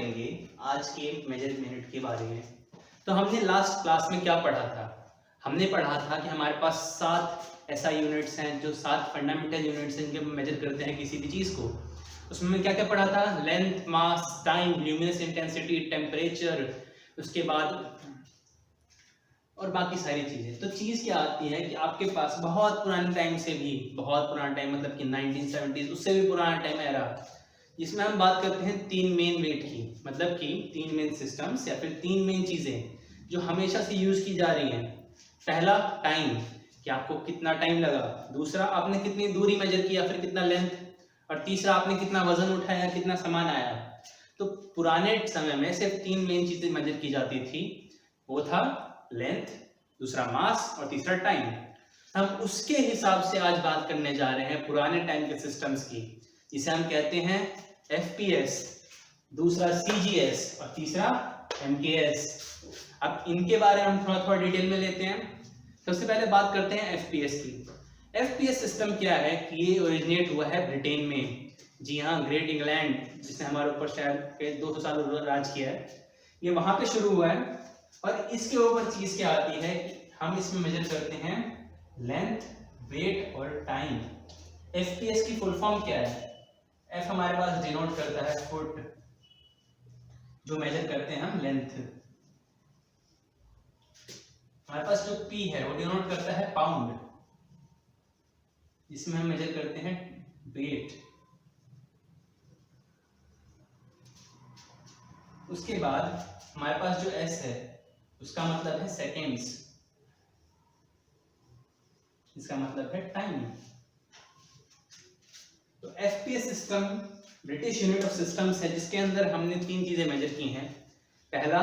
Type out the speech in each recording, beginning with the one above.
करेंगे आज के मेजर मिनट के बारे में। तो हमने लास्ट क्लास में क्या पढ़ा था? हमने पढ़ा था कि हमारे पास 7 ऐसा यूनिट्स हैं जो 7 फंडामेंटल यूनिट्स हैं जिनके हम मेजर करते हैं किसी भी चीज़ को। उसमें क्या क्या पढ़ा था? लेंथ, मास, टाइम, ल्यूमिनस इंटेंसिटी, टेम्परेचर, उसके बाद और बाकी सारी चीज़ें। तो चीज़ क्या आती है कि आपके पास बहुत पुराने टाइम से भी, बहुत पुराना टाइम मतलब कि 1970s, उससे भी पुराना टाइम एरा, जिसमें हम बात करते हैं 3 मेन वेट की, मतलब कि 3 मेन सिस्टम्स या फिर 3 मेन चीज़ें जो हमेशा से यूज़ की जा रही हैं। पहला टाइम, कि आपको कितना टाइम लगा। दूसरा, आपने कितनी दूरी मेजर की या फिर कितना लेंथ। और तीसरा, आपने कितना वजन उठाया, कितना सामान आया। तो पुराने समय में सिर्फ 3 मेन चीज़ें मेजर की जाती थी। वो था लेंथ, दूसरा मास और तीसरा टाइम। हम उसके हिसाब से आज बात करने जा रहे हैं पुराने टाइम के सिस्टम्स की, जिसे हम कहते हैं FPS, दूसरा CGS और तीसरा MKS। अब इनके बारे में हम थोड़ा थोड़ा डिटेल में लेते हैं। सबसे पहले बात करते हैं FPS की। FPS सिस्टम क्या है कि ये ओरिजिनेट हुआ है ब्रिटेन में। जी हाँ, ग्रेट इंग्लैंड, जिसने हमारे ऊपर शायद 200 साल राज किया है, ये वहां पे शुरू हुआ है। और इसके ऊपर चीज क्या आती है कि हम इसमें मेजर करते हैं लेंथ, वेट और टाइम। FPS की फुल फॉर्म क्या है? F हमारे पास डिनोट करता है फुट, जो मेजर करते हैं हम लेंथ। हमारे पास जो P है वो डिनोट करता है पाउंड, जिसमें हम मेजर करते हैं वेट। उसके बाद हमारे पास जो S है उसका मतलब है सेकेंड्स, इसका मतलब है टाइम। तो FPS system British unit of systems है, जिसके अंदर हमने 3 चीजें मेजर की हैं। पहला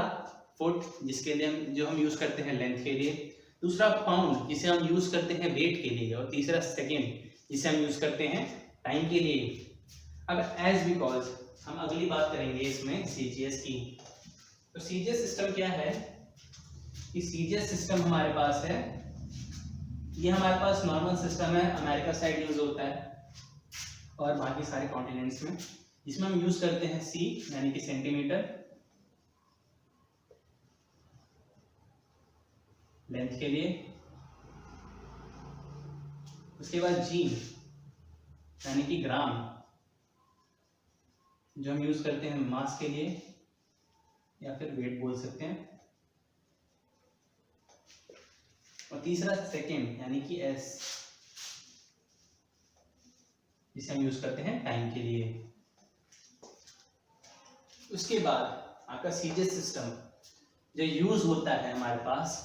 फुट, जिसके लिए जो हम यूज करते हैं लेंथ के लिए। दूसरा पाउंड, जिसे हम यूज करते हैं वेट के लिए। और तीसरा सेकेंड, जिसे हम यूज करते हैं टाइम के लिए। अब एज बिकॉज हम अगली बात करेंगे इसमें CGS की। तो CGS सिस्टम क्या है कि CGS सिस्टम हमारे पास है, ये हमारे पास नॉर्मल सिस्टम है, अमेरिका साइड यूज होता है और बाकी सारे कॉन्टिनेंट्स में, जिसमें हम यूज करते हैं C यानी कि सेंटीमीटर लेंथ के लिए। उसके बाद G यानी कि ग्राम, जो हम यूज करते हैं मास के लिए या फिर वेट बोल सकते हैं। और तीसरा सेकेंड यानी कि S, जिसे हम यूज करते हैं टाइम के लिए। उसके बाद आपका CGS सिस्टम जो यूज होता है हमारे पास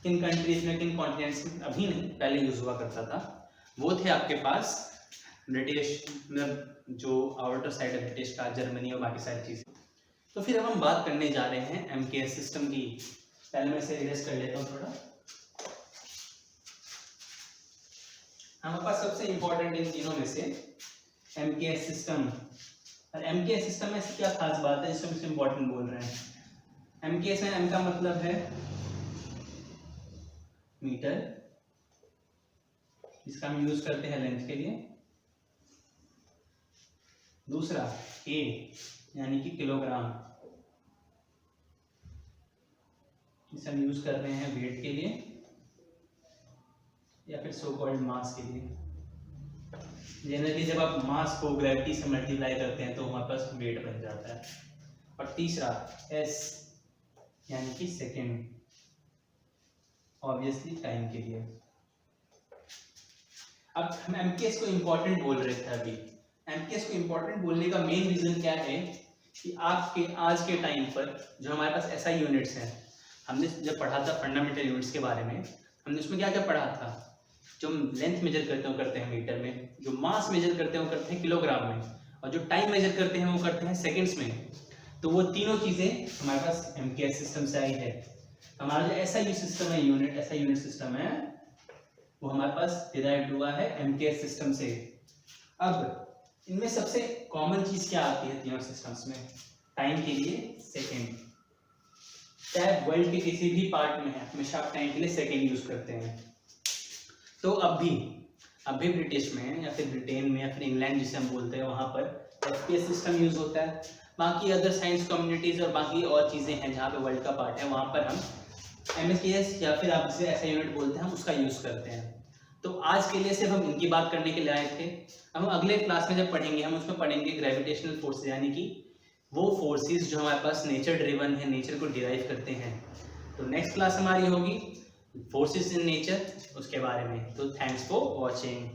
किन कंट्रीज में, किन कॉन्टिनेंट्स में, अभी नहीं पहले यूज हुआ करता था, वो थे आपके पास ब्रिटिश, जो आउटर साइड है ब्रिटिश का, जर्मनी और बाकी सारी चीजें। तो फिर अब हम बात करने जा रहे हैं MKS सिस्टम की। पहले मैं इसे इरेज कर लेता हूँ थोड़ा। हमारे पास सबसे इंपॉर्टेंट इन तीनों में से MKS सिस्टम। और MKS सिस्टम में ऐसी क्या खास बात है जिसको हम इंपॉर्टेंट बोल रहे हैं? MKS में M का मतलब है मीटर, जिसका हम यूज करते हैं लेंथ के लिए। दूसरा K यानी कि किलोग्राम, जिसे हम यूज कर रहे हैं वेट के लिए या फिर सो कॉल्ड मास के लिए। जनरली जब आप मास को ग्रेविटी से मल्टीप्लाई करते हैं तो हमारे पास वेट बन जाता है। और तीसरा S यानी कि सेकेंड, ऑब्वियसली टाइम के लिए। अब हम MKS को इंपॉर्टेंट बोल रहे थे अभी। MKS को इंपॉर्टेंट बोलने का मेन रीजन क्या है कि आपके आज के टाइम पर जो हमारे पास SI यूनिट्स हैं, हमने जब पढ़ा था फंडामेंटल यूनिट्स के बारे में, हमने उसमें क्या क्या पढ़ा था? जो लेंथ मेजर करते हैं वो करते हैं मीटर में, जो मास मेजर करते हैं वो करते हैं किलोग्राम में, और जो टाइम मेजर करते हैं वो करते हैं सेकेंड्स में। तो वो तीनों चीजें हमारे पास MKS सिस्टम से आई है। हमारा जो SI सिस्टम है, SI यूनिट सिस्टम है, वो हमारे पास डिराइव्ड हुआ है MKS सिस्टम से। अब इनमें सबसे कॉमन चीज क्या आती है तीनों सिस्टम्स में? टाइम के लिए सेकेंड। चाहे वर्ल्ड के किसी भी पार्ट में है, हमेशा आप टाइम के लिए सेकेंड यूज करते हैं। तो अब भी ब्रिटिश में या फिर ब्रिटेन में या फिर इंग्लैंड जिसे हम बोलते हैं, वहां पर FPS सिस्टम यूज होता है। बाकी अदर साइंस कम्युनिटीज़ और बाकी और चीज़ें हैं जहाँ पे वर्ल्ड का पार्ट है, वहाँ पर हम MSKS या फिर आप जिसे ऐसा यूनिट बोलते हैं हम उसका यूज़ करते हैं। तो आज के लिए सिर्फ हम इनकी बात करने के लिए आए थे। हम अगले क्लास में जब पढ़ेंगे हम उसमें पढ़ेंगे ग्रेविटेशनल फोर्सेज, यानी कि वो फोर्सेस जो हमारे पास नेचर ड्रिवन है, नेचर को डिराइव करते हैं। तो नेक्स्ट क्लास हमारी होगी फोर्सेस इन नेचर, उसके बारे में। तो थैंक्स फॉर वॉचिंग।